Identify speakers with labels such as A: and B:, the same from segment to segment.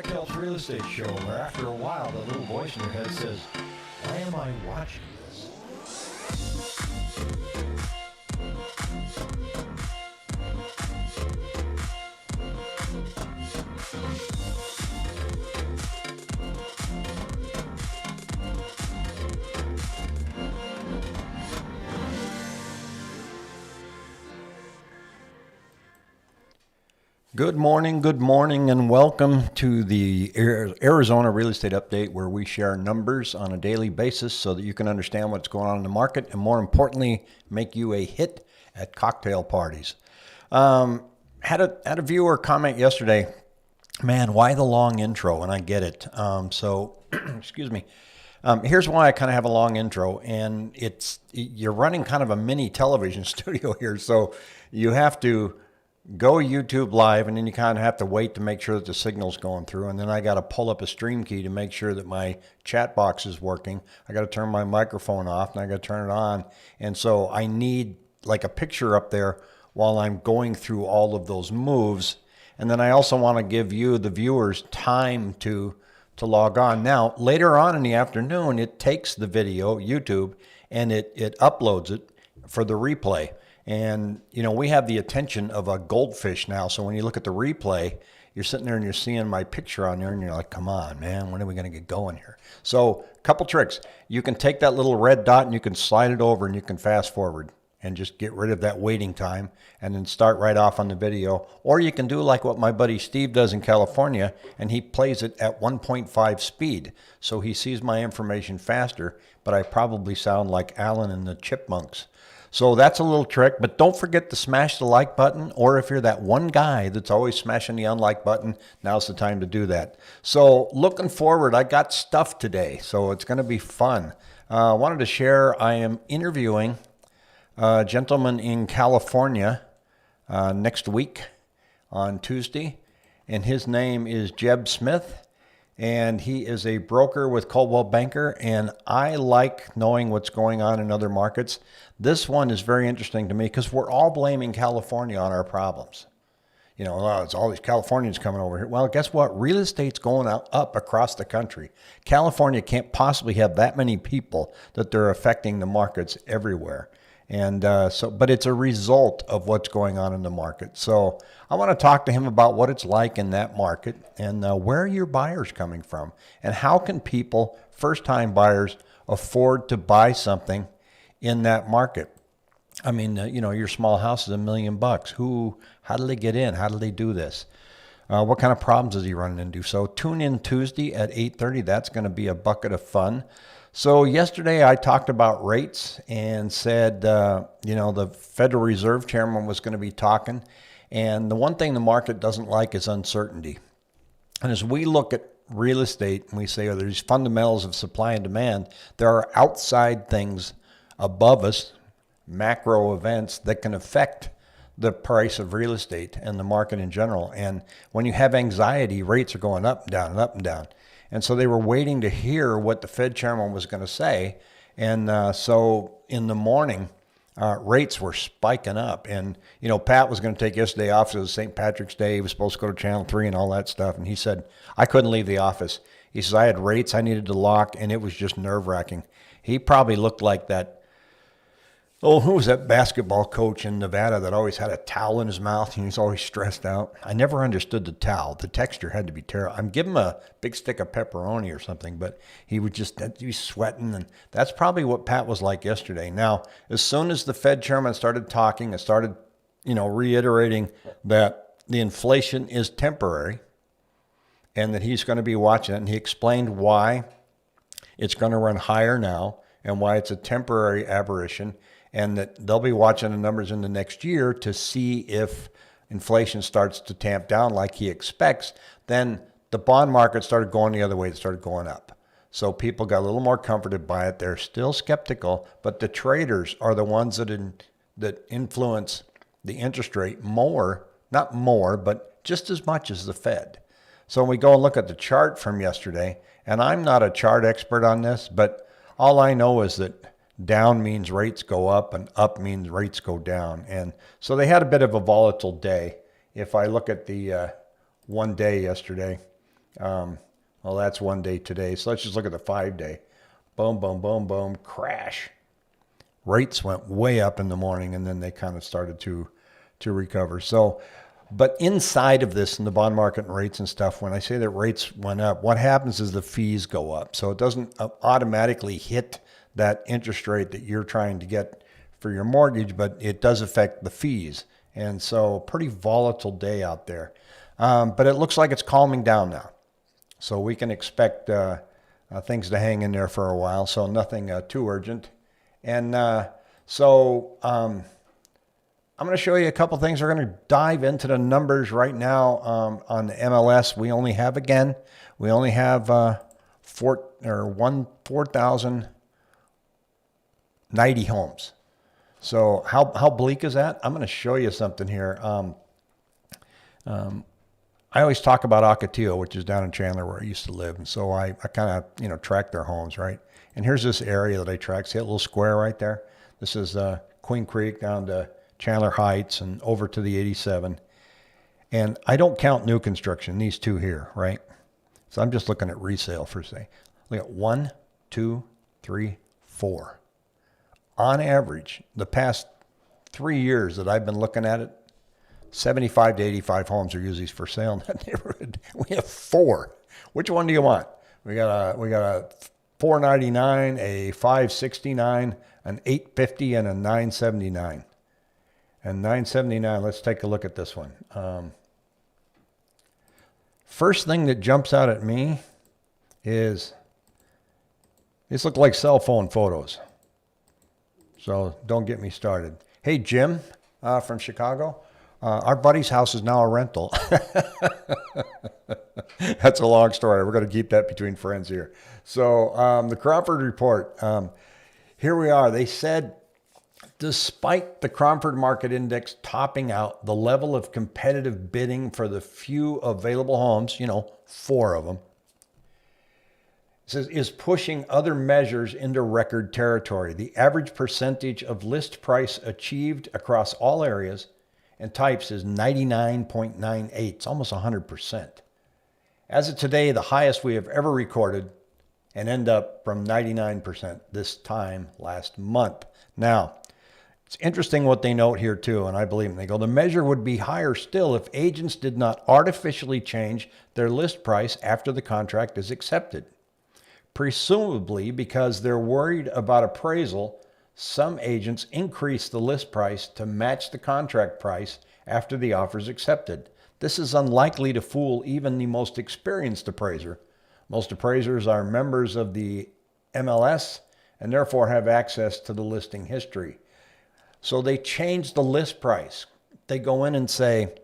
A: Rick Helps Real Estate Show, where after a while, the little voice in your head says, why am I watching this? Good morning, and welcome to the Arizona Real Estate Update, where we share numbers on a daily basis so that you can understand what's going on in the market and, more importantly, make you a hit at cocktail parties. Had a viewer comment yesterday, man, why the long intro? And I get it. Excuse me. Here's why I kind of have a long intro, and you're running kind of a mini television studio here, so you have to go YouTube live, and then you kind of have to wait to make sure that the signal's going through. And then I got to pull up a stream key to make sure that my chat box is working. I got to turn my microphone off, and I got to turn it on. And so I need like a picture up there while I'm going through all of those moves. And then I also want to give you, the viewers, time to log on. Now, later on in the afternoon, it takes the video, YouTube, and it uploads it for the replay. And, you know, we have the attention of a goldfish now. So when you look at the replay, you're sitting there and you're seeing my picture on there and you're like, come on, man, when are we going to get going here? So a couple tricks. You can take that little red dot and you can slide it over and you can fast forward and just get rid of that waiting time and then start right off on the video. Or you can do like what my buddy Steve does in California, and he plays it at 1.5 speed. So he sees my information faster, but I probably sound like Alan and the Chipmunks. So that's a little trick, but don't forget to smash the like button, or if you're that one guy that's always smashing the unlike button, now's the time to do that. So looking forward, I got stuff today, so it's going to be fun. I wanted to share, I am interviewing a gentleman in California next week on Tuesday, and his name is Jeb Smith. And he is a broker with Coldwell Banker, and I like knowing what's going on in other markets. This one is very interesting to me because we're all blaming California on our problems. You know, oh, it's all these Californians coming over here. Well, guess what? Real estate's going up across the country. California can't possibly have that many people that they're affecting the markets everywhere. And but it's a result of what's going on in the market. So I want to talk to him about what it's like in that market and where are your buyers coming from, and how can people, first-time buyers, afford to buy something in that market. I mean, you know, your small house is $1 million. How do they get in? How do they do this? What kind of problems is he running into? So tune in Tuesday at 8:30. That's going to be a bucket of fun. So yesterday I talked about rates and said, you know, the Federal Reserve Chairman was going to be talking. And the one thing the market doesn't like is uncertainty. And as we look at real estate and we say, oh, there's fundamentals of supply and demand, there are outside things above us, macro events that can affect the price of real estate and the market in general. And when you have anxiety, rates are going up and down and up and down. And so they were waiting to hear what the Fed chairman was going to say. And so in the morning, rates were spiking up. And, you know, Pat was going to take yesterday off. It was St. Patrick's Day. He was supposed to go to Channel 3 and all that stuff. And he said, I couldn't leave the office. He says, I had rates I needed to lock, and it was just nerve-wracking. He probably looked like that. Oh, who was that basketball coach in Nevada that always had a towel in his mouth and he was always stressed out? I never understood the towel. The texture had to be terrible. I'm giving him a big stick of pepperoni or something, but he would just be sweating. And that's probably what Pat was like yesterday. Now, as soon as the Fed chairman started talking and started, you know, reiterating that the inflation is temporary and that he's going to be watching it, and he explained why it's going to run higher now and why it's a temporary aberration, and that they'll be watching the numbers in the next year to see if inflation starts to tamp down like he expects. Then the bond market started going the other way. It started going up. So people got a little more comforted by it. They're still skeptical, but the traders are the ones that influence the interest rate more, not more, but just as much as the Fed. So when we go and look at the chart from yesterday, and I'm not a chart expert on this, but all I know is that down means rates go up and up means rates go down. And so they had a bit of a volatile day. If I look at the one day yesterday, Well, that's 1 day today. So let's just look at the 5-day. Boom, boom, boom, boom, crash. Rates went way up in the morning, and then they kind of started to recover. So, but inside of this, in the bond market and rates and stuff, when I say that rates went up, what happens is the fees go up. So it doesn't automatically hit that interest rate that you're trying to get for your mortgage, but it does affect the fees. And so pretty volatile day out there. But it looks like it's calming down now. So we can expect things to hang in there for a while. So nothing too urgent. And I'm going to show you a couple things. We're going to dive into the numbers right now on the MLS. We only have 4,090 homes. So how bleak is that? I'm going to show you something here. I always talk about Ocotillo, which is down in Chandler where I used to live. And so I kind of track their homes, right? And here's this area that I track. See that little square right there? This is Queen Creek down to Chandler Heights and over to the 87. And I don't count new construction, these two here, right? So I'm just looking at resale for say. Look at 1, 2, 3, 4. On average, the past 3 years that I've been looking at it, 75 to 85 homes are usually for sale in that neighborhood. We have 4. Which one do you want? We got a 499, a 569, an 850, and a 979. And 979, let's take a look at this one. First thing that jumps out at me is these look like cell phone photos. So don't get me started. Hey, Jim from Chicago. Our buddy's house is now a rental. That's a long story. We're going to keep that between friends here. So the Cromford report. Here we are. They said, despite the Cromford Market Index topping out, the level of competitive bidding for the few available homes, 4 of them, is pushing other measures into record territory. The average percentage of list price achieved across all areas and types is 99.98. It's almost 100%. As of today, the highest we have ever recorded, and end up from 99% this time last month. Now, it's interesting what they note here too, and I believe them. They go, the measure would be higher still if agents did not artificially change their list price after the contract is accepted. Presumably because they're worried about appraisal, some agents increase the list price to match the contract price after the offer is accepted. This is unlikely to fool even the most experienced appraiser. Most appraisers are members of the MLS and therefore have access to the listing history. So they change the list price. They go in and say,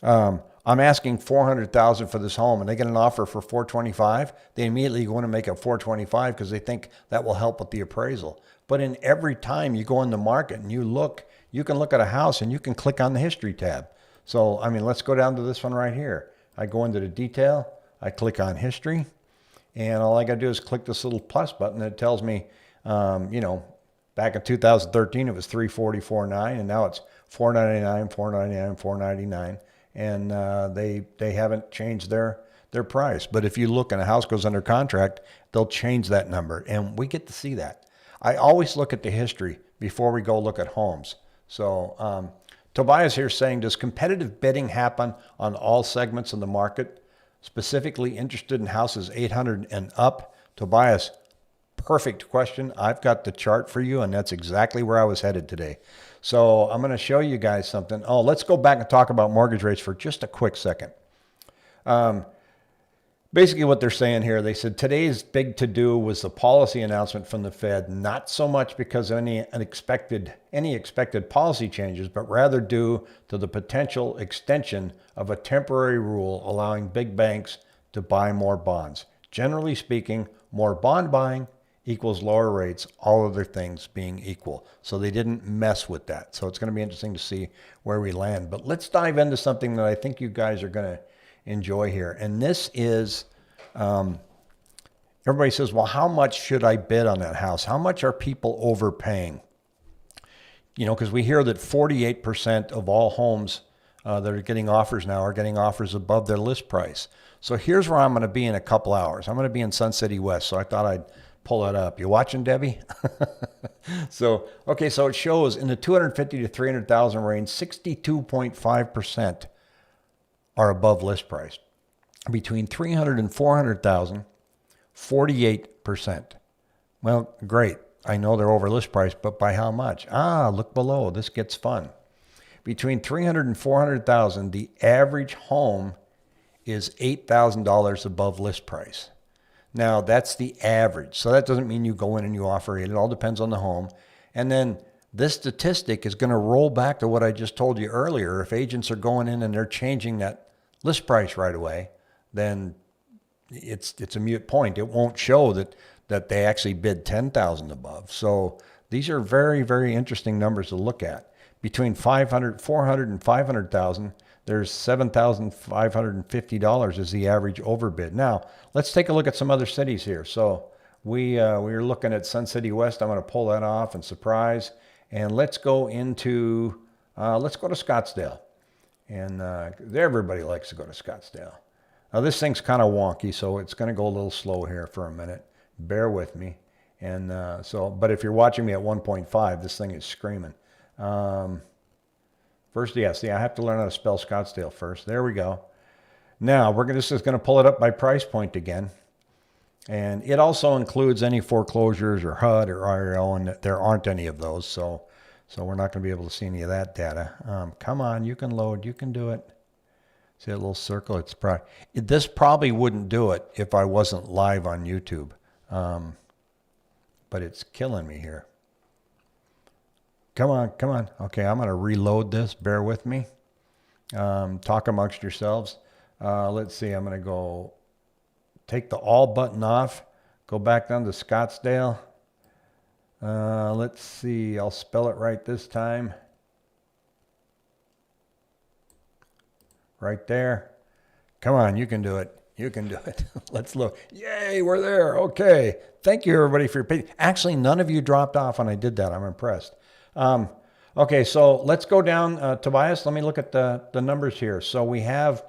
A: I'm asking $400,000 for this home, and they get an offer for $425,000. They immediately go in and make it $425,000 because they think that will help with the appraisal. But in every time you go in the market and you can look at a house and you can click on the history tab. So, let's go down to this one right here. I go into the detail, I click on history, and all I got to do is click this little plus button that tells me, back in 2013 it was $344.9, and now it's $499, $499, $499. And they haven't changed their price. But if you look and a house goes under contract, they'll change that number. And we get to see that. I always look at the history before we go look at homes. So Tobias here saying, does competitive bidding happen on all segments of the market? Specifically interested in houses 800 and up? Tobias, perfect question. I've got the chart for you, and that's exactly where I was headed today. So I'm going to show you guys something. Oh, let's go back and talk about mortgage rates for just a quick second. Basically what they're saying here, they said today's big to-do was the policy announcement from the Fed, not so much because of any expected policy changes, but rather due to the potential extension of a temporary rule allowing big banks to buy more bonds. Generally speaking, more bond buying equals lower rates, all other things being equal. So they didn't mess with that. So it's going to be interesting to see where we land. But let's dive into something that I think you guys are going to enjoy here. And this is, everybody says, well, how much should I bid on that house? How much are people overpaying? Because we hear that 48% of all homes that are getting offers now are getting offers above their list price. So here's where I'm going to be in a couple hours. I'm going to be in Sun City West, so I thought I'd pull it up. You watching, Debbie? So, okay, so it shows in the 250 to 300,000 range, 62.5% are above list price. Between 300 and 400,000, 48%. Well, great. I know they're over list price, but by how much? Look below. This gets fun. Between 300 and 400,000, the average home is $8,000 above list price. Now, that's the average. So that doesn't mean you go in and you offer it. It all depends on the home. And then this statistic is going to roll back to what I just told you earlier. If agents are going in and they're changing that list price right away, then it's a moot point. It won't show that they actually bid 10,000 above. So these are very, very interesting numbers to look at. Between 400 and 500,000, there's $7,550 is the average overbid. Now, let's take a look at some other cities here. So we were looking at Sun City West. I'm going to pull that off and Surprise. And let's go into, let's go to Scottsdale. And everybody likes to go to Scottsdale. Now, this thing's kind of wonky, so it's going to go a little slow here for a minute. Bear with me. And but if you're watching me at 1.5, this thing is screaming. First, yes, I have to learn how to spell Scottsdale first. There we go. Now, this is going to pull it up by price point again. And it also includes any foreclosures or HUD or REO, and there aren't any of those. So we're not going to be able to see any of that data. Come on, you can load. You can do it. See that little circle? This probably wouldn't do it if I wasn't live on YouTube. But it's killing me here. Come on, come on. Okay, I'm going to reload this. Bear with me. Talk amongst yourselves. Let's see. I'm going to go take the all button off. Go back down to Scottsdale. Let's see. I'll spell it right this time. Right there. Come on, you can do it. You can do it. Let's look. Yay, we're there. Okay. Thank you, everybody, for your patience. Actually, none of you dropped off when I did that. I'm impressed. Okay, so let's go down, Tobias. Let me look at the numbers here. So we have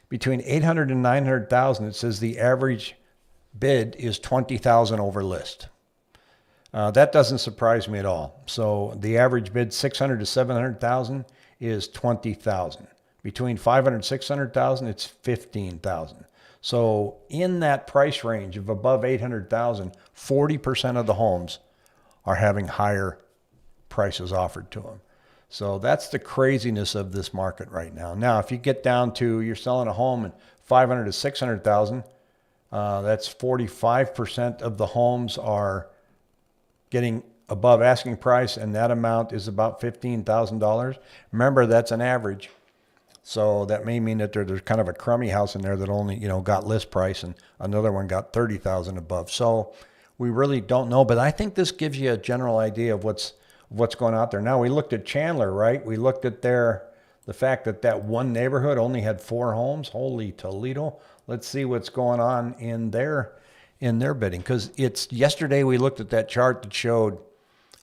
A: between 800 and 900,000. It says the average bid is 20,000 over list. That doesn't surprise me at all. So the average bid 600 to 700,000 is 20,000. Between 500 and 600,000, it's 15,000. So in that price range of above 800,000, 40% of the homes are having higher prices offered to them. So that's the craziness of this market right now. Now, if you get down to you're selling a home at 500 to 600,000, that's 45% of the homes are getting above asking price, and that amount is about $15,000. Remember, that's an average. So that may mean that there's kind of a crummy house in there that only, got list price, and another one got 30,000 above. So we really don't know, but I think this gives you a general idea of what's going out there. Now, we looked at Chandler, right? We looked at the fact that one neighborhood only had 4 homes. Holy Toledo. Let's see what's going on in their bidding. Because yesterday we looked at that chart that showed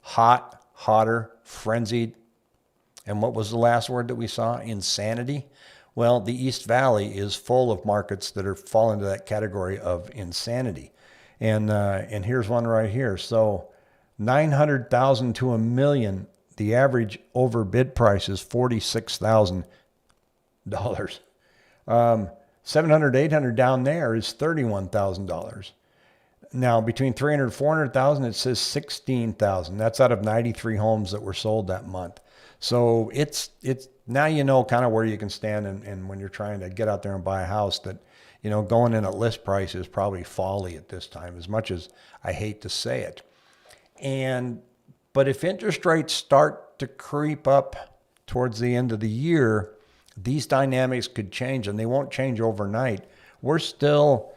A: hot, hotter, frenzied. And what was the last word that we saw? Insanity. Well, the East Valley is full of markets that are fall into that category of insanity. And here's one right here. So 900,000 to $1 million, the average overbid price is $46,000. 700, 800 down there is $31,000. Now, between 300 and 400,000, it says 16,000. That's out of 93 homes that were sold that month. So it's now you know kind of where you can stand, and when you're trying to get out there and buy a house, that going in at list price is probably folly at this time, as much as I hate to say it. But if interest rates start to creep up towards the end of the year, these dynamics could change, and they won't change overnight. We're still,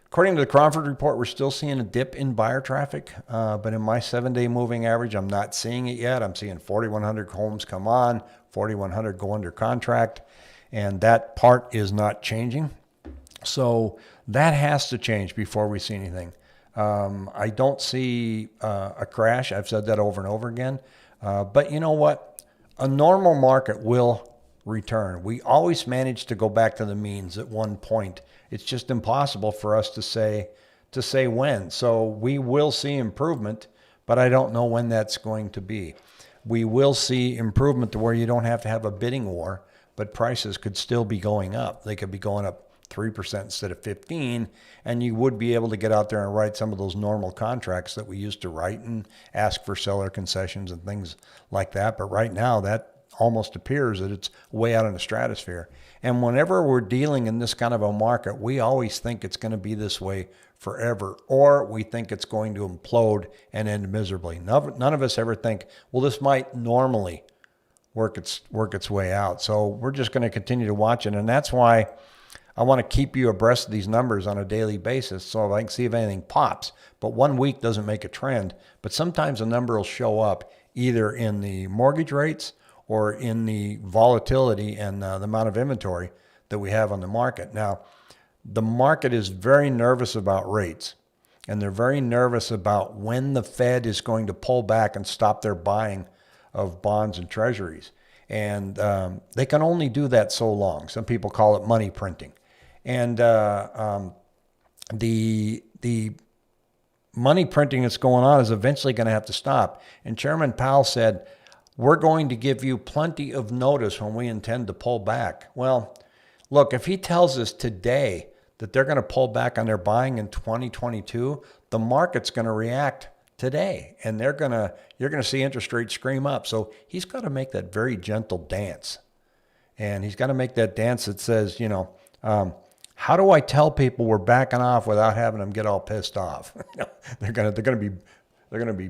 A: according to the Cromford report, we're still seeing a dip in buyer traffic. But in my 7-day moving average, I'm not seeing it yet. I'm seeing 4,100 homes come on, 4,100 go under contract, and that part is not changing. So that has to change before we see anything. I don't see a crash. I've said that over and over again. But you know what? A normal market will return. We always manage to go back to the means at one point. It's just impossible for us to say when. So we will see improvement, but I don't know when that's going to be. We will see improvement to where you don't have to have a bidding war, but prices could still be going up. They could be going up 3% instead of 15%, and you would be able to get out there and write some of those normal contracts that we used to write and ask for seller concessions and things like that. But right now, that almost appears that it's way out in the stratosphere. And whenever we're dealing in this kind of a market, we always think it's going to be this way forever, or we think it's going to implode and end miserably. None of us ever think, well, this might normally work its way out. So we're just going to continue to watch it. And that's why I want to keep you abreast of these numbers on a daily basis so I can see if anything pops. But 1 week doesn't make a trend. But sometimes a number will show up either in the mortgage rates or in the volatility and the amount of inventory that we have on the market. Now, the market is very nervous about rates, and they're very nervous about when the Fed is going to pull back and stop their buying of bonds and treasuries. And they can only do that so long. Some people call it money printing. And the money printing that's going on is eventually going to have to stop. And Chairman Powell said, we're going to give you plenty of notice when we intend to pull back. Well, look, if he tells us today that they're going to pull back on their buying in 2022, the market's going to react today, and you're going to see interest rates scream up. So he's got to make that very gentle dance, and he's got to make that dance that says, how do I tell people we're backing off without having them get all pissed off? They're going to be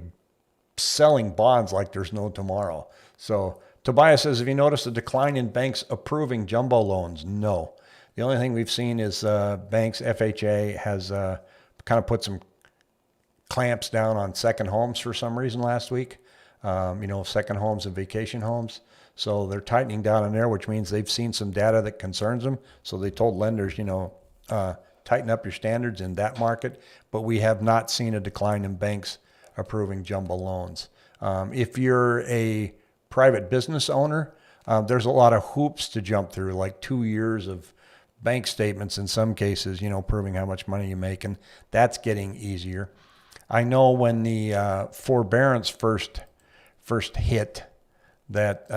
A: selling bonds like there's no tomorrow. So Tobias says, have you noticed a decline in banks approving jumbo loans? No. The only thing we've seen is banks, FHA has kind of put some clamps down on second homes for some reason last week. Second homes and vacation homes. So they're tightening down on there, which means they've seen some data that concerns them. So they told lenders, tighten up your standards in that market. But we have not seen a decline in banks approving jumbo loans. If you're a private business owner, there's a lot of hoops to jump through, like 2 years of bank statements in some cases, proving how much money you make, and that's getting easier. I know when the forbearance first hit that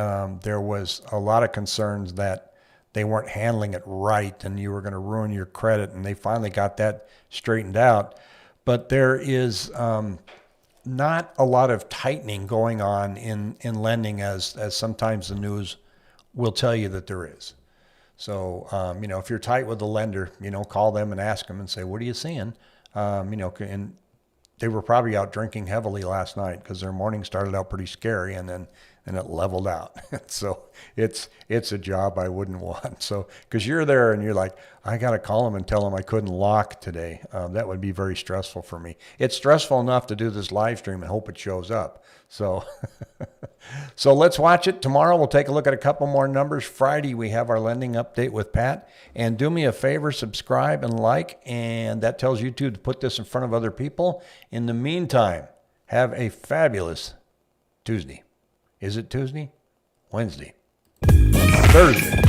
A: there was a lot of concerns that they weren't handling it right and you were going to ruin your credit, and they finally got that straightened out. But there is not a lot of tightening going on in lending as sometimes the news will tell you that there is. So, if you're tight with the lender, call them and ask them and say, what are you seeing? And they were probably out drinking heavily last night because their morning started out pretty scary and then it leveled out. So it's a job I wouldn't want. So, because you're there and you're like, I got to call them and tell them I couldn't lock today. That would be very stressful for me. It's stressful enough to do this live stream and hope it shows up. So, so let's watch it. Tomorrow we'll take a look at a couple more numbers. Friday we have our lending update with Pat. And do me a favor, subscribe and like, and that tells YouTube to put this in front of other people. In the meantime, have a fabulous Tuesday. Is it Tuesday? Wednesday? Thursday.